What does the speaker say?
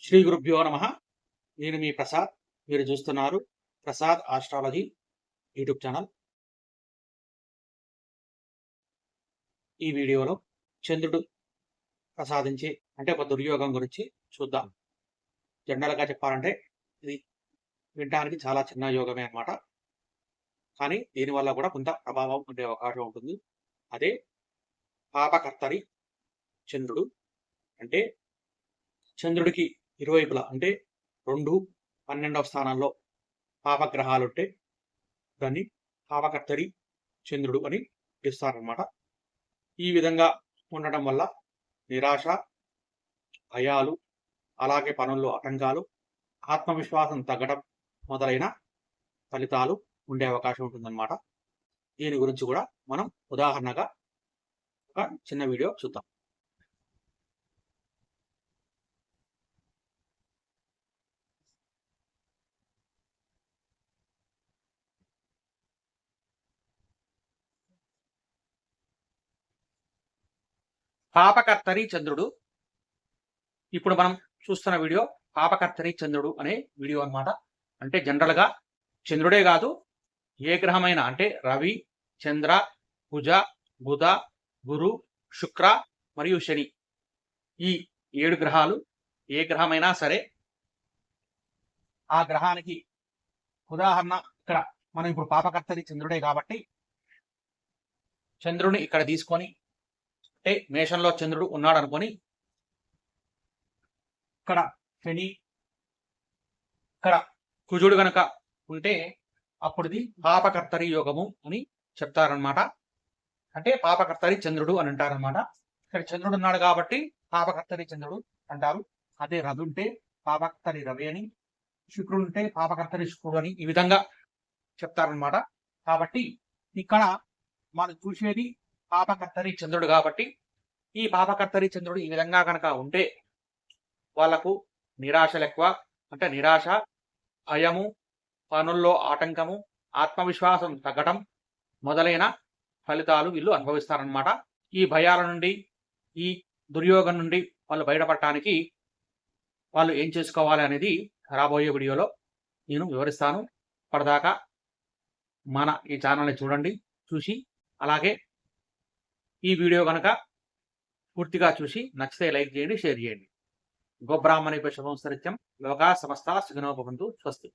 శ్రీ గురుభ్యో నమ. నేను మీ ప్రసాద్. మీరు చూస్తున్నారు ప్రసాద్ ఆస్ట్రాలజీ యూట్యూబ్ ఛానల్. ఈ వీడియోలో చంద్రుడు ప్రసాదించే ఒక దుర్యోగం గురించి చూద్దాం. జనరల్గా చెప్పాలంటే ఇది వినడానికి చాలా చిన్న యోగమే అన్నమాట. కానీ దీనివల్ల కూడా కొంత ప్రభావం ఉండే అవకాశం ఉంటుంది. అదే పాపకర్తరి చంద్రుడు. అంటే చంద్రుడికి ఇరువైపులా అంటే 2, 12వ స్థానాల్లో పాపగ్రహాలుంటే దాన్ని పాపకర్తరి చంద్రుడు అని పిలుస్తారనమాట. ఈ విధంగా ఉండటం వల్ల నిరాశ, భయాలు, అలాగే పనుల్లో ఆటంకాలు, ఆత్మవిశ్వాసం తగ్గడం మొదలైన ఫలితాలు ఉండే అవకాశం ఉంటుందన్నమాట. దీని గురించి కూడా మనం ఉదాహరణగా ఒక చిన్న వీడియో చూద్దాం. పాపకర్తరి చంద్రుడు. ఇప్పుడు మనం చూస్తున్న వీడియో పాపకర్తరి చంద్రుడు అనే వీడియో అన్నమాట. అంటే జనరల్గా చంద్రుడే కాదు, ఏ గ్రహమైన అంటే రవి, చంద్ర, కుజ, బుధ, గురు, శుక్ర మరియు శని, ఈ 7 గ్రహాలు ఏ గ్రహమైనా సరే ఆ గ్రహానికి ఉదాహరణ ఇక్కడ మనం ఇప్పుడు పాపకర్తరి చంద్రుడే కాబట్టి చంద్రుడిని ఇక్కడ తీసుకొని అంటే మేషంలో చంద్రుడు ఉన్నాడు అనుకొని ఇక్కడ శని, ఇక్కడ కుజుడు గనక ఉంటే అప్పుడుది పాపకర్తరి యోగము అని చెప్తారనమాట. అంటే పాపకర్తరి చంద్రుడు అని అంటారనమాట. ఇక్కడ చంద్రుడు ఉన్నాడు కాబట్టి పాపకర్తరి చంద్రుడు అంటారు. అదే రవి ఉంటే పాపకర్తరి రవి అని, శుక్రుడు ఉంటే పాపకర్తరి శుక్రుడు అని ఈ విధంగా చెప్తారనమాట. కాబట్టి ఇక్కడ మనం చూసేది పాపకర్తరి చంద్రుడు కాబట్టి ఈ పాపకర్తరి చంద్రుడు ఈ విధంగా కనుక ఉంటే వాళ్లకు నిరాశలు ఎక్కువ. అంటే నిరాశ, భయము, పనుల్లో ఆటంకము, ఆత్మవిశ్వాసం తగ్గడం మొదలైన ఫలితాలు వీళ్ళు అనుభవిస్తారనమాట. ఈ భయాల నుండి, ఈ దుర్యోగం నుండి వాళ్ళు బయటపడటానికి వాళ్ళు ఏం చేసుకోవాలి అనేది రాబోయే వీడియోలో నేను వివరిస్తాను. ఇప్పటిదాకా మన ఈ ఛానల్ని చూడండి, చూసి అలాగే ఈ వీడియో కనుక పూర్తిగా చూసి నచ్చితే లైక్ చేయండి, షేర్ చేయండి. గోబ్రాహ్మణేభ్యో శుభం సత్యం. లోకా సమస్తా సుఖినో భవంతు. స్వస్తి.